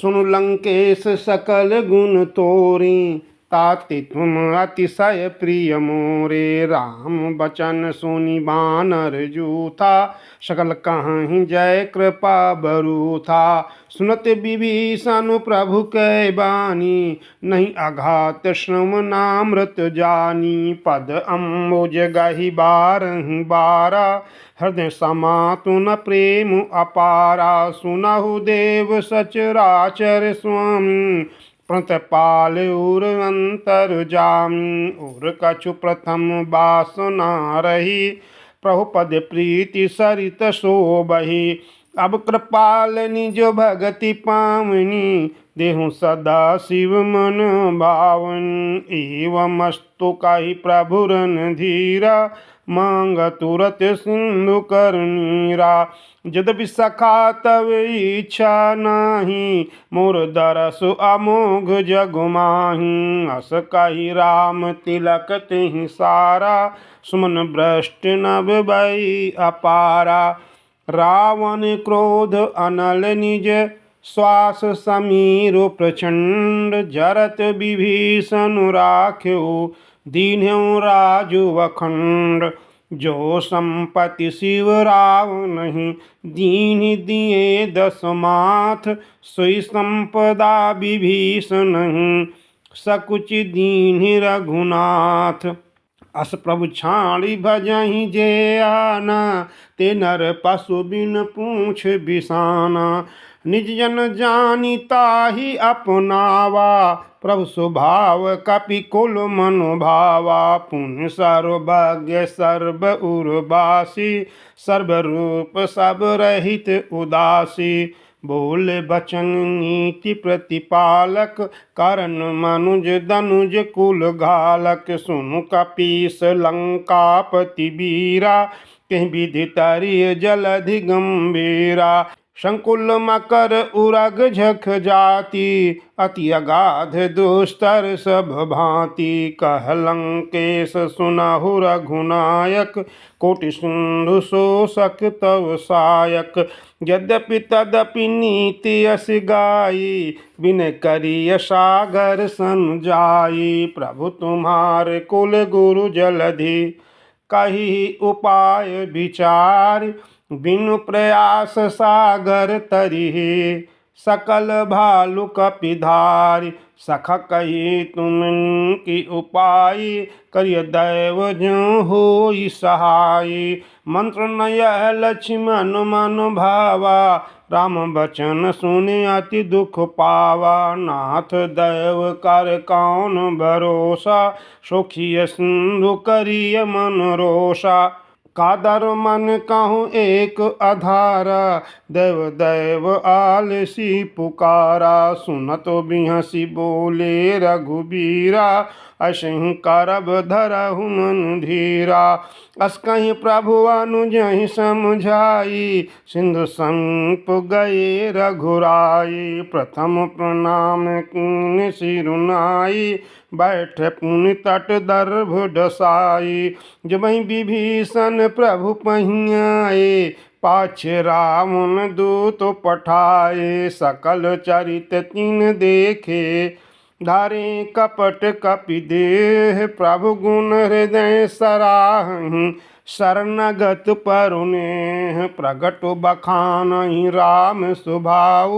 सुन लंकेश सकल गुण तोरी, ताति तुम अतिशय प्रिय मोरे। राम बचन सुनि बानर जूथा, सकल कहीं जय कृपा बरू था। सुनत विभीषण प्रभु कै बानी, नहीं अघात श्रम नामृत जानी। पद अम्बुज गहि बारहि बारा, हृदय समातुन प्रेम अपारा। सुनहु देव सचराचर स्वामी, प्रतपाल उर अंतर जामी। उर कछु प्रथम वासना रही, प्रभु पद प्रीति सरित शोभहि। अब कृपाल निज भगति पावनी, देहु सदा शिव मन भावनी। एवमस्तु कहि प्रभु रणधीरा, मांग तुरत सिंधु कर नीरा। यद्यपि सखा तव इच्छा नाही, मोर दरस अमोघ जग माही। अस कहि राम तिलक तिहि सारा, सुमन भ्रष्ट नभ भई अपारा। रावण क्रोध अनल निज, श्वास समीरो प्रचंड। जरत विभीषण राख्यो, दीन्ह्यो राजु अखंड। जो संपत्ति शिव रावणहि, दीन्हि दिए दस माथ। सोई संपदा विभीषणहि, सकुचि दीन्हि रघुनाथ। अस प्रभु छाड़ी भजहि जे आना, ते नर पशु बिन पूछ बिसाना। निज जन जानी ताहि अपनावा, प्रभु स्वभाव कपि कुल मनुभावा। पुण्य सर्वज्ञ सर्व उर्वासी, सर्वरूप सब रहित उदासी। बोल बचन नीति प्रतिपालक, करन मनुज दनुज कुल घालक। सुनु कपीस लंकापति वीरा, कहीं विधि तरिय जलधि गंभीरा। संकुल मकर उरग झख जाति, अति अगाध दुस्तर सब भांति। कह लंकेश सुनहु रघुनायक, कोटि सिंधु शोषक तव सायक। यद्यपि तदपि नीति यस गाई, विनय करिय सागर सन जाई। प्रभु तुम्हारे कुल गुरु जलधि, कही उपाय विचार। बिनु प्रयास सागर तरिहि, सकल भालु कपिधारि। सख कही तुम की उपाय, करिय दैव जो होई सहाय। मंत्र नय लक्ष्मण मन भावा, राम बचन सुनि अति दुख पावा। नाथ दैव कर कौन भरोसा, सोखिय सिंधु करिय मन रोषा। कादर मन कहूँ एक अधारा, देव देव आलसी पुकारा। सुनत बिहसी बोले रघुबीरा, असहि करब धरहु मन धीरा। अस कहीं प्रभु अनुजहि समझाई, सिंधु समीप गए रघुराई। प्रथम प्रणाम कीन सिरुनाई, बैठ पुनि तट दर्भ डसाई। जबहि विभीषण प्रभु पहियाए, पाछे रावण दूत पठाए। सकल चरित तिन देखे, धारे कपट कपि देह। प्रभु गुण हृदय सराहि, शरणगत परुनेह। प्रगट बखानहि राम स्वभाव,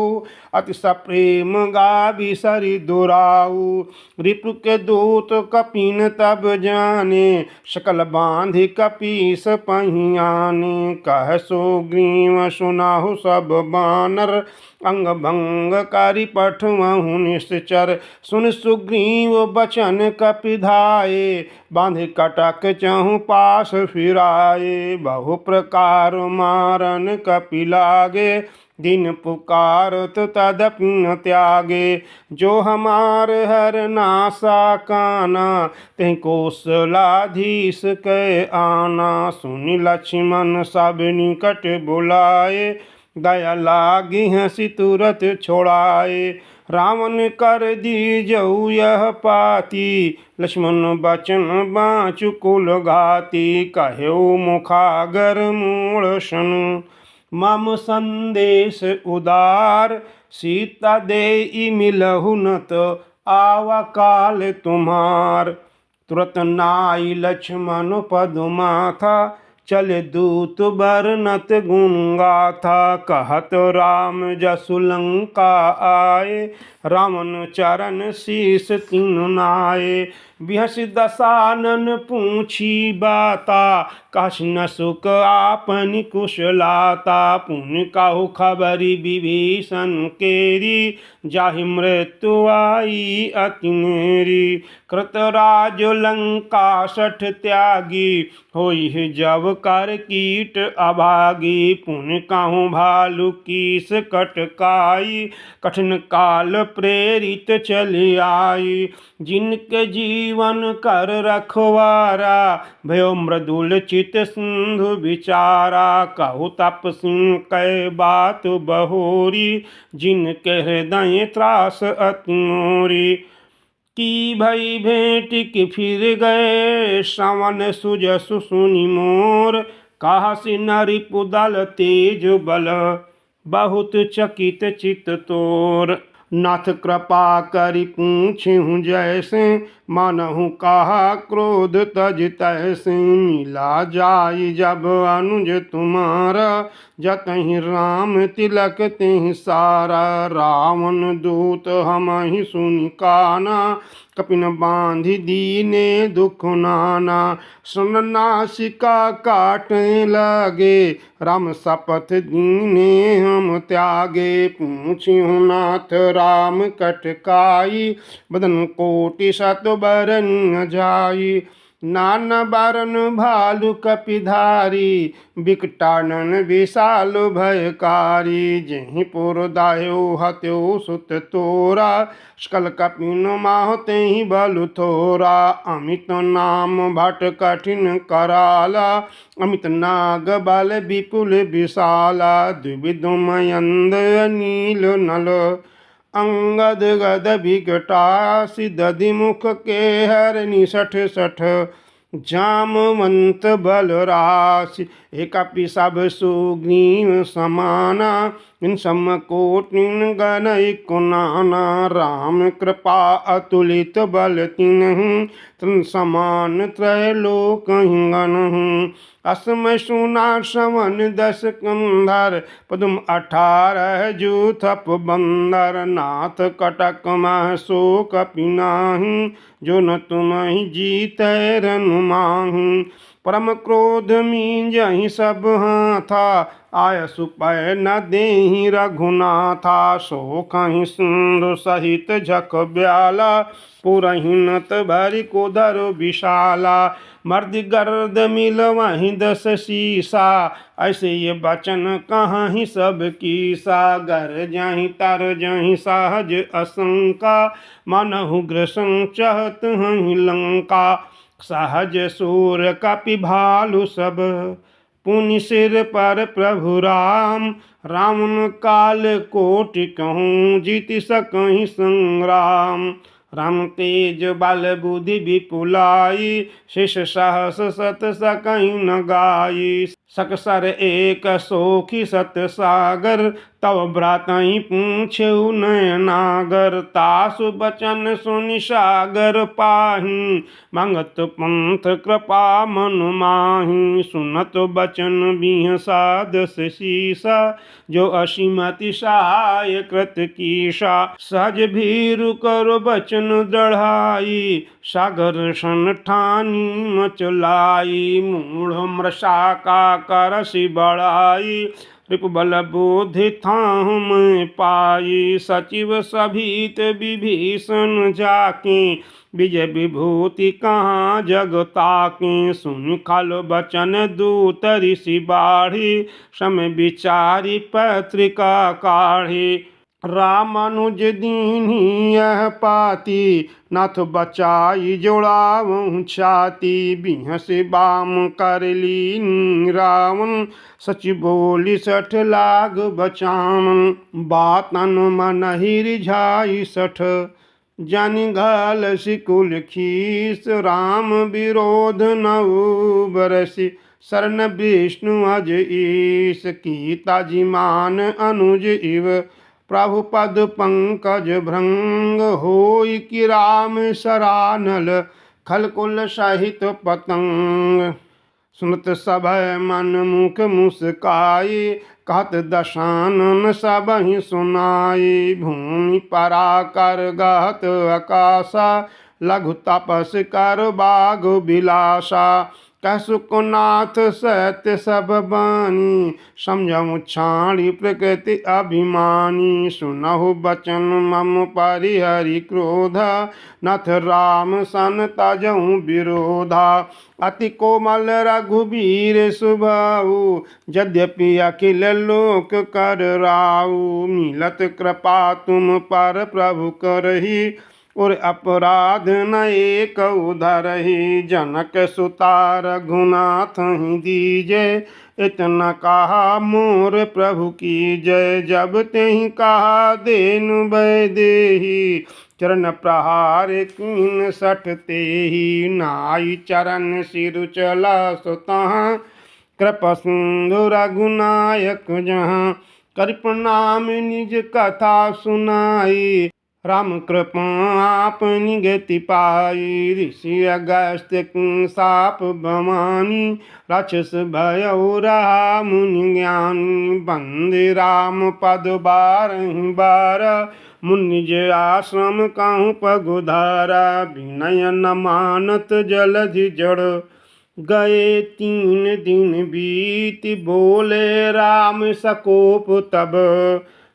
अति सप्रेम गावि सरि दुराऊ। रिपु के दूत कपिन तब जाने, सकल बांधि कपीस पहियाने। कह सुग्रीव सुनाहु सब बानर, अंग भंग करि पठवहु निश्चर। सुन सुग्रीव बचन कपिधाये, बांधि कटक चहु पास फिराए। बहु प्रकार मारन कपि लागे, दिन पुकारत तदपि न त्यागे। जो हमार हर नासा काना, तें कौशलाधीश कै आना। सुनि लक्ष्मण सब निकट बुलाए, दया लागी हंसी तुरत छोड़ाए। रावण कर दीजऊ यह पाती, लक्ष्मण बचन बाँचु कुल घाती। कह्यो मुखागर मूल सनु, मम संदेश उदार, सीता देई मिलहु न तो आवा काल तुम्हार। तुरत नाई लक्ष्मण पदुमाथा, चले दूत बरनत गुण गाथा। कहत राम जसु लंका आए, रावण चरण शीस तिनु नाये। बिहस दसानन पूछी बाता, कछ न सुख आपनि कुशलाता। पुन कहु खबरि विभीषण केरी, जाहि मृत्यु आई अति नेरी। कृतराज लंका सठ त्यागी, होई जब कर कीट अभागी। पुन कहूँ भालु कीस कटकाई, कठिन काल प्रेरित चली आई। जिनके जीवन कर रखवारा, भयो मृदुल चित सिंधु विचारा। कहु तपसिं कै बात बहोरी, जिनके हृदय त्रास अति मोरी। की भई भेंट कि फिर गए, श्रवण सुजसु सुनि मोर। काहसी नरिपु दल तेज बल, बहुत चकित चित तोर। नाथ कृपा करि पूछिहु जैसे, मानहु कहा क्रोध तज तैसे। मिला जाई जब अनुज तुम्हारा, जतहि राम तिलक तिहि सारा। रावण दूत हमहि सुनि काना, कपिन बांधि दीने दुख नाना। सुन नासिका काटे लगे, राम शपथ दीने हम त्यागे। पूछिहु नाथ राम कटकाई, बदन कोटि शत बरन जाई। नाना बारन भालु कपिधारी, बिकटानन विशाल भयकारी। जेहि पुर दाह्यो हत्यो सुत तोरा, सकल कपिन माह तेहि बल थोरा। अमित नाम भट कठिन कराला, अमित नाग बल विपुल विशाला। द्विविध मयंद नील नल, अंगद गद विकटासी। दधि मुख के हर निसठ सठ, जामवंत बल राशि। एकपि सब सुग्रीव समाना, इन सम कोटिन गण एको नाना। राम कृपा अतुलित बल तिन्हु, तन समान त्रैलोकहि गणहु। असमय सुना श्रवण दस कंधर, पदुम 18 जूथप बंदर। नाथ कटक मह सो कपि नाहि, जो न तुम्हि जीतै रनु माहि। परम क्रोध मींजहि सब हाथा, आयसु पै न देहि रघुनाथा। शोकहि सिंधु सहित झक ब्याला, पुरहि नत भरि कोदर विशाला। मर्दि गर्द मिलवहि 10 शीसा, ऐसे ये बचन कहाहि सब कीसा। गरजहि तरजहि सहज असंका, मनहु ग्रसन चहत हहि लंका। सहज सूर कपि भालु सब, पुनि सिर पर प्रभु राम। रावण काल कोटि कहूँ, जीत सकहि संग्राम। राम तेज बल बुद्धि विपुलाई, शिष सहस सत सकहि न गाई। सकसर एक सोखी सत सागर, तव भ्रातहि पूछेउ नयनागर। तासु बचन सुनि सागर पाहि, मंगत पंथ कृपा मनु माहि। सुनत बचन बिहसा 10 शीसा, जो असीमति सहाय कृत कीसा। सहज भीरु कर बचन दृढ़ाई, सागर सन ठानी मचलाई। मूढ़ मृषा का करसि बड़ाई, रिपु बल बुद्धि थाहु मैं पाई। सचिव सभीत विभीषण जाके, विजय विभूति कहाँ जग ताके। सुनि खल बचन दूत ऋषि बाढ़ी, समय विचारी पत्रिका काढ़ी। रामानुज दीन्ही यह पाती, नाथ बचाई जोड़ावहु छाती। बिहस बाम कर लीनी रावण, सच बोली सठ लाग बचावन। बातन मन रिझाई सठ, जानि घाल सिकुल खीस। राम विरोध नउ बरसि, शरण विष्णु अज ईश, कीता जिमान अनुज इव, प्रभु पद पंकज भृंग, होई कि राम सरानल, खलकुल सहित पतंग। सुनत सभय मन मुख मुस्काई, कहत दशानन सबहि सुनाई। भूमि पराकर गहत आकाशा, लघु तपस कर बाग बिलासा। कह सुखनाथ सत्य सब बानी, समझऊ छाणी प्रकृति अभिमानी। सुनहु बचन मम परिहरि क्रोधा, नाथ राम सन तजऊ विरोधा। अति कोमल रघुबीर सुभाऊ, यद्यपि अखिल लोक कर राऊ। मिलत कृपा तुम पर प्रभु करही, और अपराध न एक उधरही। जनक सुता रघुनाथ ही दीजे, इतना कहा मोर प्रभु की जय। जब तेहि कहा देनु वैदेही, चरण प्रहार कीन सठ तेहि। नाई चरण सिर चला सुतहाँ, कृपा सिंधु रघुनायक जहाँ। कर प्रणाम निज कथा सुनाई, राम कृपा आपनि गति पाई। ऋषि अगस्त्य साप भवानी, राक्षस भयउ रहा मुनि ज्ञानी। बंदे राम पद बारहि बार, मुनिज आश्रम कहूँ पगुधारा। विनय न मानत जलधि जड़, गए 3 दिन बीत। बोले राम सकोप तब,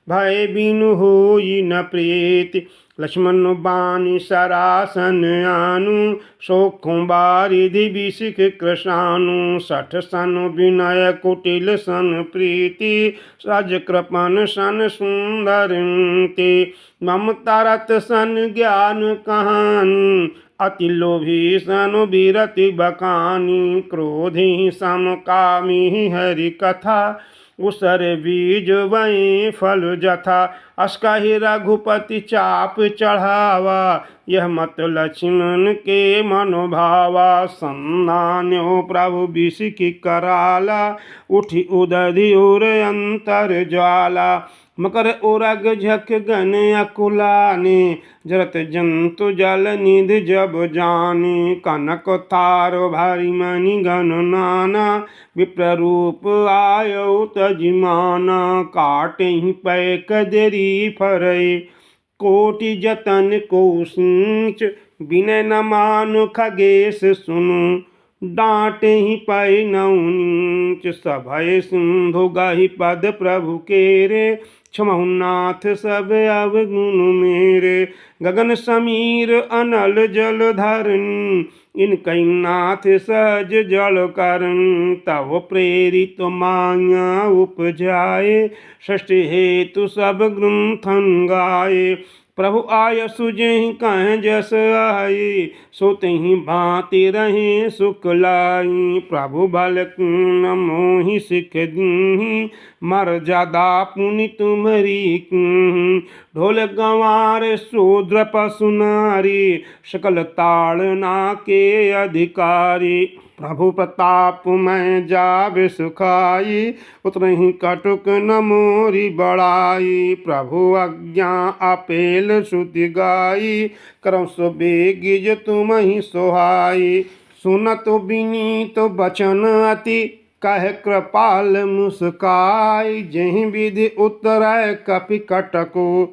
भय बिनु होई न प्रीति। लक्ष्मण बानी सरासन आनु, शोखों बारिधि विशिख कृशानु। 60 सन विनय कुटिल सन प्रीति, राज कृपन सन सुंदर नीति। ममता रत सन ज्ञान कहानी, अति लोभी सन विरति बखानी। क्रोधी सम कामी हरि कथा, उसर बीज वहीं फल जथा। अस कहि रघुपति चाप चढ़ावा, यह मत लक्ष्मण के मनोभावा। संनान्यो प्रभु विषिखि कराला, उठि उदधि उर अंतर ज्वाला। मकर उरग झक गन अकुलाने, जरत जंतु जल निधि जब जाने। कनक थारो भारी मणि गण नाना, विप्ररूप आयो तजिमाना। काटहि पै कदरी फरई, कोटि जतन को सींच। विनय न मानु खगेश सुनु, डांटे ही पै नौ नीच। सभय सिंधु गहि पद प्रभु केरे, क्षमहु नाथ सब अवगुण मेरे। गगन समीर अनल जल धरनी, इनकहि नाथ सहज जल करनी। तव प्रेरित माया उपजाए, सृष्टि हेतु सब ग्रंथन गाए। प्रभु आय सुजहि कह जस आई, सो तहि भांति रहे सुख लाई। प्रभु बल कीन मोहि सिख दीहि, मर्यादा पुनि तुम्हरी कीहि। ढोल गंवार शूद्र पशु नारी, सकल ताड़ना के अधिकारी। प्रभु प्रताप मैं जाबे सुखाई, उतरहि कटुक न मोरी बड़ाई। प्रभु आज्ञा अपेल श्रुति गाई, करौ सो बेगिज तुमहि सोहाई। सुनत विनीत बचन अति, कह कृपाल मुस्काई। जहि विधि उतरै कपि कटको,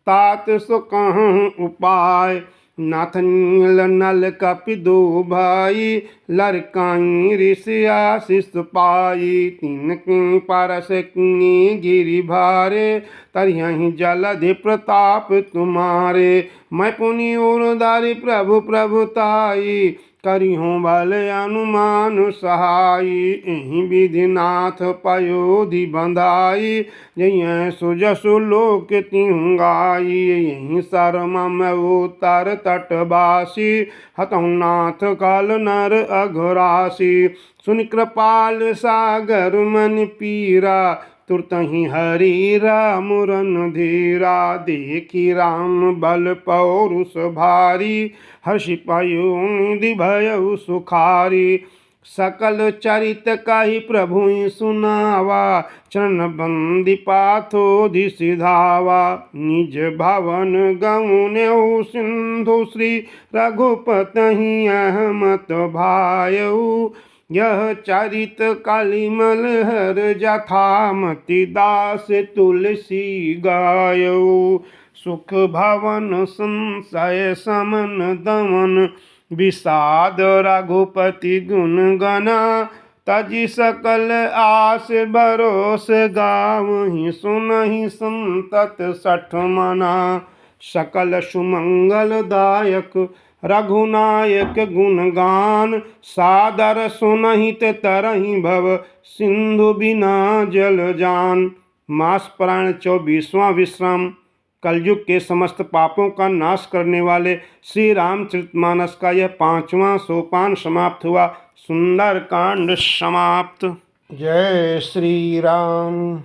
तात सो कहूँ उपाय। नाथ नील नल कपि दो भाई, लरकाई ऋषि आशीष पाई। तिनके परस किए गिरि भारे, तरहि जलधि प्रताप तुम्हारे। मैं पुनि उरधारि प्रभु प्रभुताई, करिहूँ बल अनुमान सहाई। एहि विधि नाथ पयोधि बंधाई, जय सुजसु लोक तिहुँ गाई। यही शर्म उतर तटवासी, हतहु नाथ काल नर अघरासी। सुनि कृपाल सागर मन पीरा, तुरतहि हरि राम रणधीरा। देखि राम बल पौरुष भारी, हर्षि पयो निधि भयउ सुखारी। सकल चरित काहि प्रभु सुनावा, चरण बंदी पाथोधि सिधावा। निज भवन गौनेउ सिंधु श्री रघुपति अहमत भायऊ। यह चरित कलिमल हर जथामति दास तुलसी गायऊ। सुख भवन संशय समन दमन, विषाद रघुपति गुण गना। तजि सकल आस भरोस गावहीं, सुनहि संतत सठ मना। सकल सुमंगल दायक रघुनायक गुणगान, सादर सुनहित तरहि भव सिंधु बिना जल जान। मास पुराण 24वां विश्राम। कलयुग के समस्त पापों का नाश करने वाले श्री रामचरितमानस का यह 5वां सोपान समाप्त हुआ। सुंदर कांड समाप्त। जय श्री राम।